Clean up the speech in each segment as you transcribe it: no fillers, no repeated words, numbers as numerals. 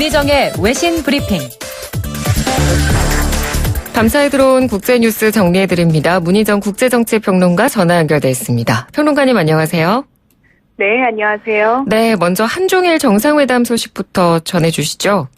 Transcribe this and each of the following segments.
문희정의 외신 브리핑. 밤사이 들어온 국제뉴스 정리해드립니다. 문희정 국제정치평론가 전화 연결돼 있습니다. 평론가님 안녕하세요. 네, 안녕하세요. 네, 먼저 한중일 정상회담 소식부터 전해주시죠.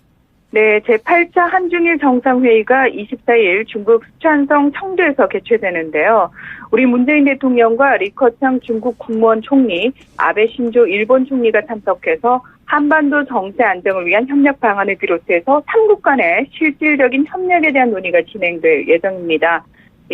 네, 제8차 한중일 정상회의가 24일 중국 스촨성 청두에서 개최되는데요. 우리 문재인 대통령과 리커창 중국 국무원 총리, 아베 신조 일본 총리가 참석해서 한반도 정세 안정을 위한 협력 방안을 비롯해서 3국 간의 실질적인 협력에 대한 논의가 진행될 예정입니다.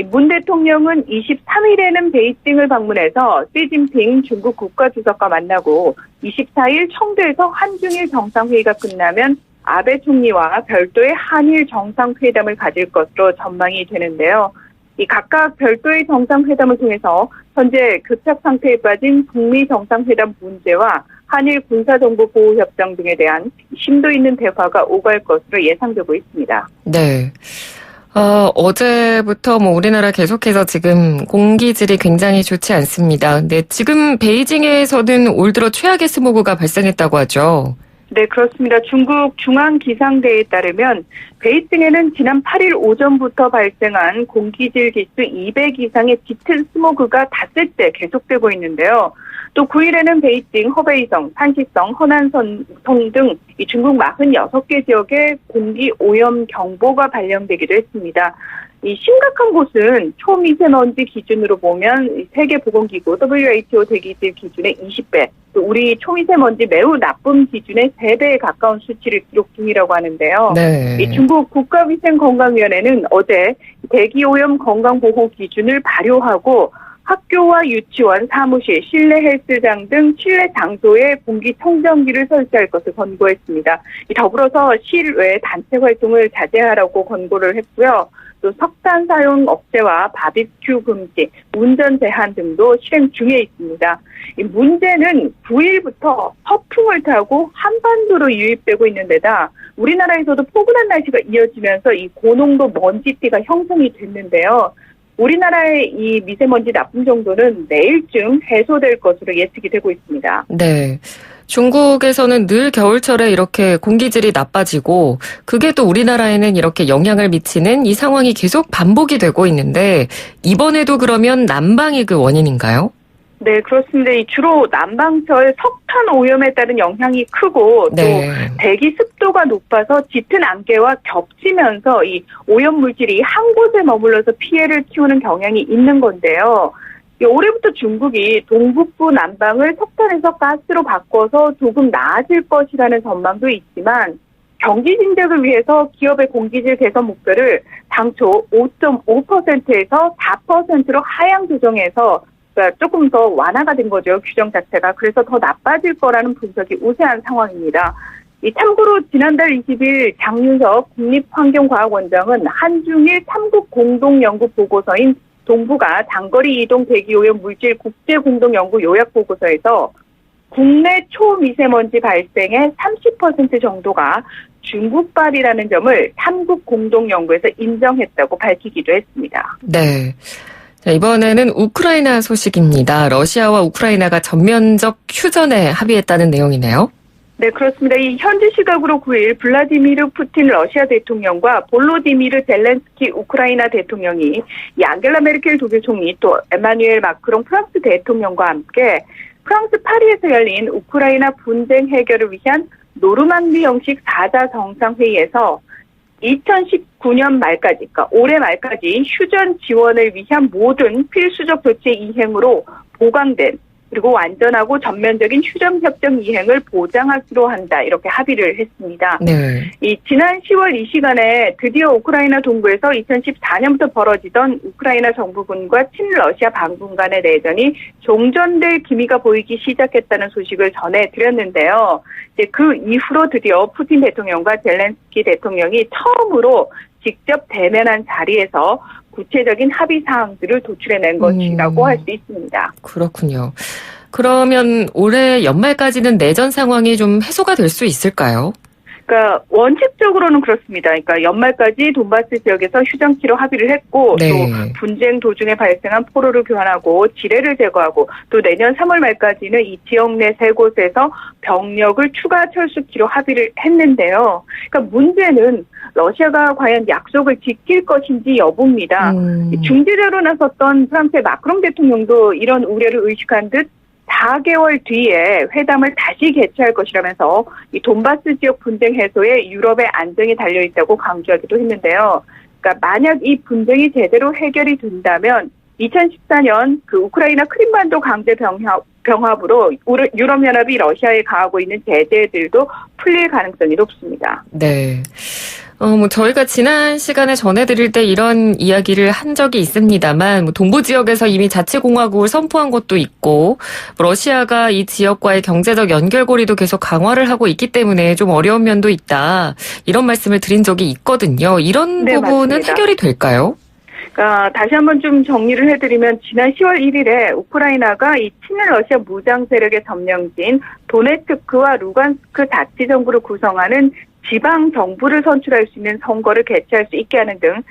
문 대통령은 23일에는 베이징을 방문해서 시진핑 중국 국가주석과 만나고 24일 청두에서 한중일 정상회의가 끝나면 아베 총리와 별도의 한일 정상회담을 가질 것으로 전망이 되는데요. 이 각각 별도의 정상회담을 통해서 현재 교착 상태에 빠진 북미 정상회담 문제와 한일 군사정보보호협정 등에 대한 심도 있는 대화가 오갈 것으로 예상되고 있습니다. 네. 어제부터 우리나라 계속해서 지금 공기질이 굉장히 좋지 않습니다. 근데 지금 베이징에서는 올 들어 최악의 스모그가 발생했다고 하죠. 네, 그렇습니다. 중국 중앙기상대에 따르면 베이징에는 지난 8일 오전부터 발생한 공기질 지수 200 이상의 짙은 스모그가 닷새째 계속되고 있는데요. 또 9일에는 베이징, 허베이성, 산시성, 허난성 등 이 중국 46개 지역에 공기 오염 경보가 발령되기도 했습니다. 이 심각한 곳은 초미세먼지 기준으로 보면 세계보건기구 WHO 대기질 기준의 20배, 또 우리 초미세먼지 매우 나쁨 기준의 3배에 가까운 수치를 기록 중이라고 하는데요. 네. 이 중국 국가위생건강위원회는 어제 대기오염 건강보호 기준을 발효하고 학교와 유치원, 사무실, 실내 헬스장 등 실내 장소에 공기청정기를 설치할 것을 권고했습니다. 더불어서 실외 단체 활동을 자제하라고 권고를 했고요. 또 석탄 사용 억제와 바비큐 금지, 운전 제한 등도 실행 중에 있습니다. 이 문제는 9일부터 허풍을 타고 한반도로 유입되고 있는 데다 우리나라에서도 포근한 날씨가 이어지면서 이 고농도 먼지띠가 형성이 됐는데요. 우리나라의 이 미세먼지 나쁨 정도는 내일쯤 해소될 것으로 예측이 되고 있습니다. 네. 중국에서는 늘 겨울철에 이렇게 공기질이 나빠지고 그게 또 우리나라에는 이렇게 영향을 미치는 이 상황이 계속 반복이 되고 있는데 이번에도 그러면 난방이 그 원인인가요? 네, 그렇습니다. 주로 난방철 석탄 오염에 따른 영향이 크고 또 대기 습도가 높아서 짙은 안개와 겹치면서 이 오염 물질이 한 곳에 머물러서 피해를 키우는 경향이 있는 건데요. 올해부터 중국이 동북부 난방을 석탄에서 가스로 바꿔서 조금 나아질 것이라는 전망도 있지만 경기 진작을 위해서 기업의 공기질 개선 목표를 당초 5.5%에서 4%로 하향 조정해서 조금 더 완화가 된 거죠. 규정 자체가. 그래서 더 나빠질 거라는 분석이 우세한 상황입니다. 참고로 지난달 20일 장윤석 국립환경과학원장은 한중일 3국 공동연구 보고서인 동북아 장거리 이동 대기오염 물질 국제공동연구 요약보고서에서 국내 초미세먼지 발생의 30% 정도가 중국발이라는 점을 3국 공동연구에서 인정했다고 밝히기도 했습니다. 네. 자, 이번에는 우크라이나 소식입니다. 러시아와 우크라이나가 전면적 휴전에 합의했다는 내용이네요. 네, 그렇습니다. 이 현지 시각으로 9일 블라디미르 푸틴 러시아 대통령과 볼로디미르 젤렌스키 우크라이나 대통령이 이 앙겔라 메르켈 독일 총리 또 에마누엘 마크롱 프랑스 대통령과 함께 프랑스 파리에서 열린 우크라이나 분쟁 해결을 위한 노르망디 형식 4자 정상회의에서 2019년 말까지, 그러니까 올해 말까지 휴전 지원을 위한 모든 필수적 조치 이행으로 보강된 그리고 완전하고 전면적인 휴전 협정 이행을 보장하기로 한다. 이렇게 합의를 했습니다. 네. 지난 10월 이 시간에 드디어 우크라이나 동부에서 2014년부터 벌어지던 우크라이나 정부군과 친러시아 반군 간의 내전이 종전될 기미가 보이기 시작했다는 소식을 전해드렸는데요. 그 이후로 드디어 푸틴 대통령과 젤렌스키 대통령이 처음으로 직접 대면한 자리에서 구체적인 합의 사항들을 도출해낸 것이라고 할 수 있습니다. 그렇군요. 그러면 올해 연말까지는 내전 상황이 좀 해소가 될 수 있을까요? 그러니까 원칙적으로는 그렇습니다. 그러니까 연말까지 돈바스 지역에서 휴전키로 합의를 했고 네. 또 분쟁 도중에 발생한 포로를 교환하고 지뢰를 제거하고 또 내년 3월 말까지는 이 지역 내 3곳에서 병력을 추가 철수키로 합의를 했는데요. 그러니까 문제는 러시아가 과연 약속을 지킬 것인지 여부입니다. 중재자로 나섰던 프랑스의 마크롱 대통령도 이런 우려를 의식한 듯 4개월 뒤에 회담을 다시 개최할 것이라면서 이 돈바스 지역 분쟁 해소에 유럽의 안정이 달려있다고 강조하기도 했는데요. 그러니까 만약 이 분쟁이 제대로 해결이 된다면 2014년 그 우크라이나 크림반도 강제 병합으로 유럽연합이 러시아에 가하고 있는 제재들도 풀릴 가능성이 높습니다. 네. 저희가 지난 시간에 전해드릴 때 이런 이야기를 한 적이 있습니다만, 동부 지역에서 이미 자치공화국을 선포한 곳도 있고, 러시아가 이 지역과의 경제적 연결고리도 계속 강화를 하고 있기 때문에 좀 어려운 면도 있다. 이런 말씀을 드린 적이 있거든요. 이런 부분은 맞습니다. 해결이 될까요? 다시 한번 좀 정리를 해드리면 지난 10월 1일에 우크라이나가 이 친일 러시아 무장 세력의 점령지인 도네츠크와 루간스크 자치정부를 구성하는 지방 정부를 선출할 수 있는 선거를 개최할 수 있게 하는 등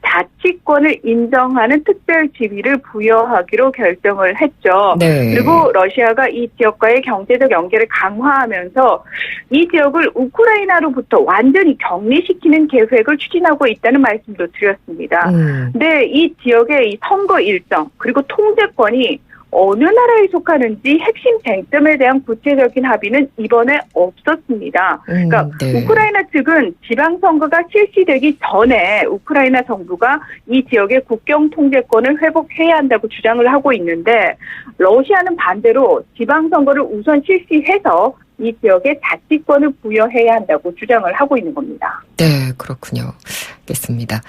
자치권을 인정하는 특별 지위를 부여하기로 결정을 했죠. 네. 그리고 러시아가 이 지역과의 경제적 연계를 강화하면서 이 지역을 우크라이나로부터 완전히 격리시키는 계획을 추진하고 있다는 말씀도 드렸습니다. 근데 이 지역의 이 선거 일정 그리고 통제권이 어느 나라에 속하는지 핵심 쟁점에 대한 구체적인 합의는 이번에 없었습니다. 그러니까 네. 우크라이나 측은 지방선거가 실시되기 전에 우크라이나 정부가 이 지역의 국경 통제권을 회복해야 한다고 주장을 하고 있는데 러시아는 반대로 지방선거를 우선 실시해서 이 지역에 자치권을 부여해야 한다고 주장을 하고 있는 겁니다. 네, 그렇군요. 알겠습니다.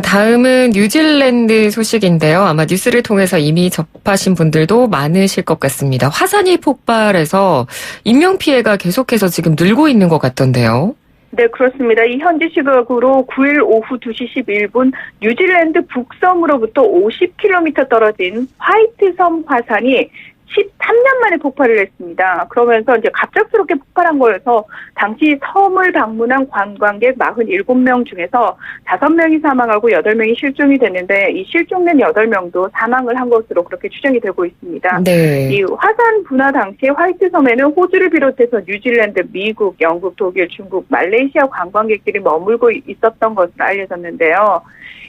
다음은 뉴질랜드 소식인데요. 아마 뉴스를 통해서 이미 접하신 분들도 많으실 것 같습니다. 화산이 폭발해서 인명피해가 계속해서 지금 늘고 있는 것 같던데요. 네, 그렇습니다. 이 현지 시각으로 9일 오후 2시 11분 뉴질랜드 북섬으로부터 50km 떨어진 화이트섬 화산이 13년 만에 폭발을 했습니다. 그러면서 이제 갑작스럽게 폭발한 거여서 당시 섬을 방문한 관광객 47명 중에서 5명이 사망하고 8명이 실종이 됐는데 이 실종된 8명도 사망을 한 것으로 그렇게 추정이 되고 있습니다. 네. 이 화산 분화 당시에 화이트섬에는 호주를 비롯해서 뉴질랜드, 미국, 영국, 독일, 중국, 말레이시아 관광객들이 머물고 있었던 것으로 알려졌는데요.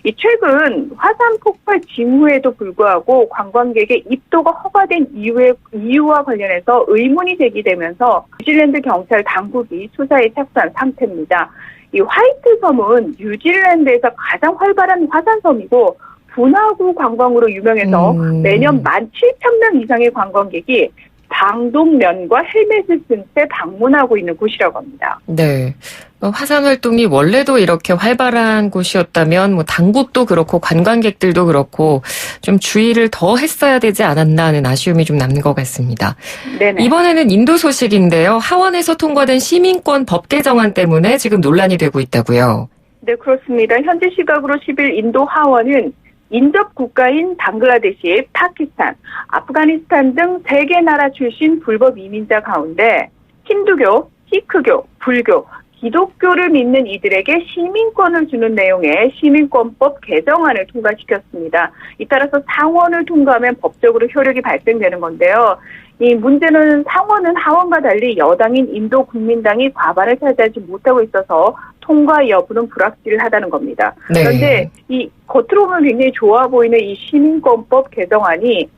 이 최근 화산 폭발 징후에도 불구하고 관광객의 입도가 허가된 이유와 관련해서 의문이 제기되면서 뉴질랜드 경찰 당국이 수사에 착수한 상태입니다. 이 화이트섬은 뉴질랜드에서 가장 활발한 화산섬이고 분화구 관광으로 유명해서 매년 17,000명 이상의 관광객이 방독면과 헬멧을 쓴 채 방문하고 있는 곳이라고 합니다. 네. 화산 활동이 원래도 이렇게 활발한 곳이었다면 당국도 그렇고 관광객들도 그렇고 좀 주의를 더 했어야 되지 않았나 하는 아쉬움이 좀 남는 것 같습니다. 네네. 이번에는 인도 소식인데요. 하원에서 통과된 시민권 법 개정안 때문에 지금 논란이 되고 있다고요. 네, 그렇습니다. 현재 시각으로 10일 인도 하원은 인접 국가인 방글라데시, 파키스탄, 아프가니스탄 등 3개 나라 출신 불법 이민자 가운데 힌두교, 시크교, 불교, 기독교를 믿는 이들에게 시민권을 주는 내용의 시민권법 개정안을 통과시켰습니다. 이 따라서 상원을 통과하면 법적으로 효력이 발생되는 건데요. 이 문제는 상원은 하원과 달리 여당인 인도 국민당이 과반을 차지하지 못하고 있어서 통과 여부는 불확실하다는 겁니다. 네. 그런데 이 겉으로 보면 굉장히 좋아 보이는 이 시민권법 개정안이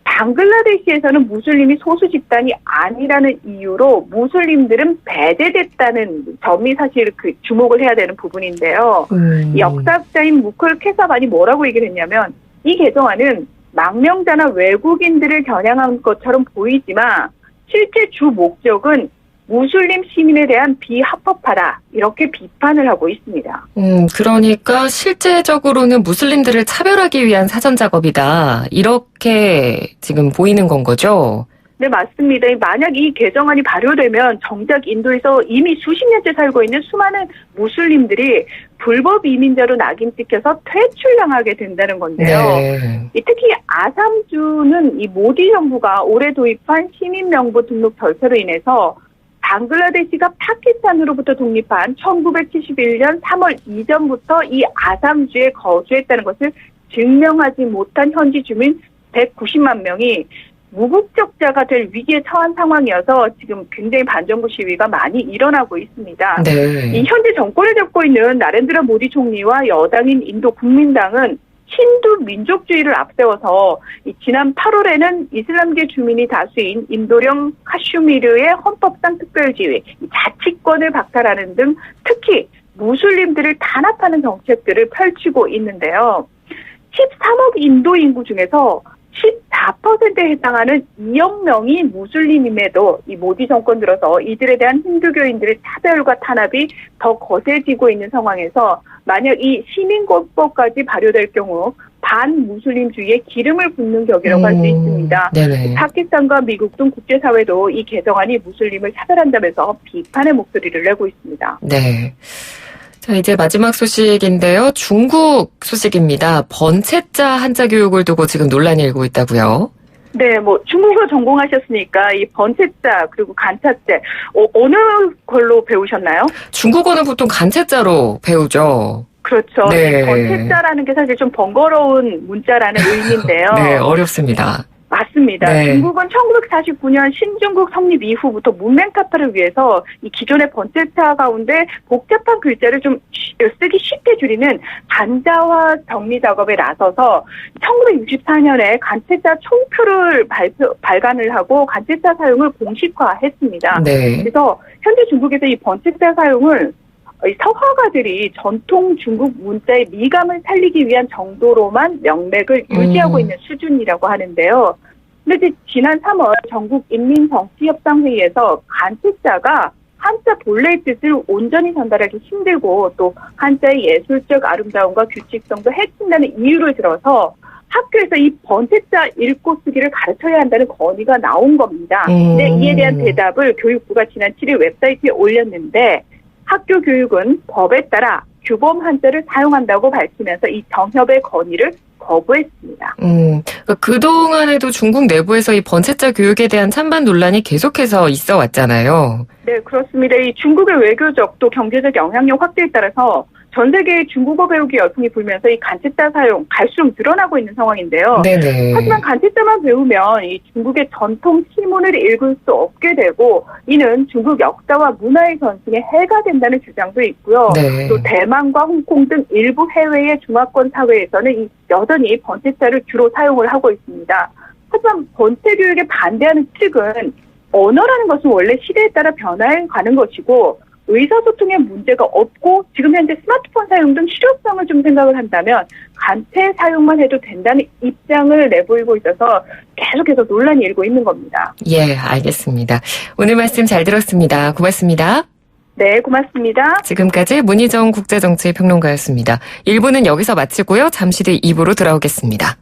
방글라데시에서는 무슬림이 소수 집단이 아니라는 이유로 무슬림들은 배제됐다는 점이 사실 주목을 해야 되는 부분인데요. 역사학자인 무클 캐사반이 뭐라고 얘기를 했냐면 이 개정안은 망명자나 외국인들을 겨냥한 것처럼 보이지만 실제 주 목적은 무슬림 시민에 대한 비합법하다 이렇게 비판을 하고 있습니다. 그러니까 실제적으로는 무슬림들을 차별하기 위한 사전 작업이다 이렇게 지금 보이는 건 거죠? 네, 맞습니다. 만약 이 개정안이 발효되면 정작 인도에서 이미 수십 년째 살고 있는 수많은 무슬림들이 불법 이민자로 낙인 찍혀서 퇴출당하게 된다는 건데요. 네. 특히 아삼주는 이 모디 정부가 올해 도입한 시민명부 등록 절차로 인해서 방글라데시가 파키스탄으로부터 독립한 1971년 3월 이전부터 이 아삼주에 거주했다는 것을 증명하지 못한 현지 주민 190만 명이 무국적자가 될 위기에 처한 상황이어서 지금 굉장히 반정부 시위가 많이 일어나고 있습니다. 네. 이 현재 정권을 잡고 있는 나렌드라 모디 총리와 여당인 인도 국민당은 힌두 민족주의를 앞세워서 지난 8월에는 이슬람계 주민이 다수인 인도령 카슈미르의 헌법상 특별지위, 자치권을 박탈하는 등 특히 무슬림들을 단합하는 정책들을 펼치고 있는데요. 13억 인도 인구 중에서 14%에 해당하는 2억 명이 무슬림임에도 이 모디 정권 들어서 이들에 대한 힌두교인들의 차별과 탄압이 더 거세지고 있는 상황에서 만약 이 시민권법까지 발효될 경우 반무슬림주의에 기름을 붓는 격이라고 할 수 있습니다. 네네. 파키스탄과 미국 등 국제사회도 이 개정안이 무슬림을 차별한다면서 비판의 목소리를 내고 있습니다. 네. 자, 이제 마지막 소식인데요. 중국 소식입니다. 번체자 한자 교육을 두고 지금 논란이 일고 있다고요? 네, 중국어 전공하셨으니까 이 번체자 그리고 간차자 어느 걸로 배우셨나요? 중국어는 보통 간체자로 배우죠. 그렇죠. 네. 번체자라는 게 사실 좀 번거로운 문자라는 의미인데요. 네, 어렵습니다. 맞습니다. 네. 중국은 1949년 신중국 성립 이후부터 문맹 타파를 위해서 이 기존의 번체자 가운데 복잡한 글자를 좀 쓰기 쉽게 줄이는 간자화 정리 작업에 나서서 1964년에 간체자 총표를 발간을 하고 간체자 사용을 공식화했습니다. 네. 그래서 현재 중국에서 이 번체자 사용을 서화가들이 전통 중국 문자의 미감을 살리기 위한 정도로만 명맥을 유지하고 있는 수준이라고 하는데요. 근데 지난 3월 전국인민정치협상회의에서 간체자가 한자 본래의 뜻을 온전히 전달하기 힘들고 또 한자의 예술적 아름다움과 규칙성도 해친다는 이유를 들어서 학교에서 이 번체자 읽고 쓰기를 가르쳐야 한다는 건의가 나온 겁니다. 근데 이에 대한 대답을 교육부가 지난 7일 웹사이트에 올렸는데 학교 교육은 법에 따라 규범 한자를 사용한다고 밝히면서 이 정협의 건의를 거부했습니다. 그동안에도 중국 내부에서 이 번체자 교육에 대한 찬반 논란이 계속해서 있어 왔잖아요. 네, 그렇습니다. 이 중국의 외교적 또 경제적 영향력 확대에 따라서 전 세계의 중국어 배우기 열풍이 불면서 이 간체자 사용 갈수록 늘어나고 있는 상황인데요. 네네. 하지만 간체자만 배우면 이 중국의 전통 시문을 읽을 수 없게 되고 이는 중국 역사와 문화의 전승에 해가 된다는 주장도 있고요. 네. 또 대만과 홍콩 등 일부 해외의 중화권 사회에서는 여전히 번체자를 주로 사용을 하고 있습니다. 하지만 번체 교육에 반대하는 측은 언어라는 것은 원래 시대에 따라 변화해가는 것이고 의사소통에 문제가 없고 지금 현재 스마트폰 사용 등 실효성을 좀 생각을 한다면 간체 사용만 해도 된다는 입장을 내보이고 있어서 계속해서 논란이 일고 있는 겁니다. 예, 알겠습니다. 오늘 말씀 잘 들었습니다. 고맙습니다. 네, 고맙습니다. 지금까지 문희정 국제정치평론가였습니다. 1부는 여기서 마치고요. 잠시 뒤 2부로 돌아오겠습니다.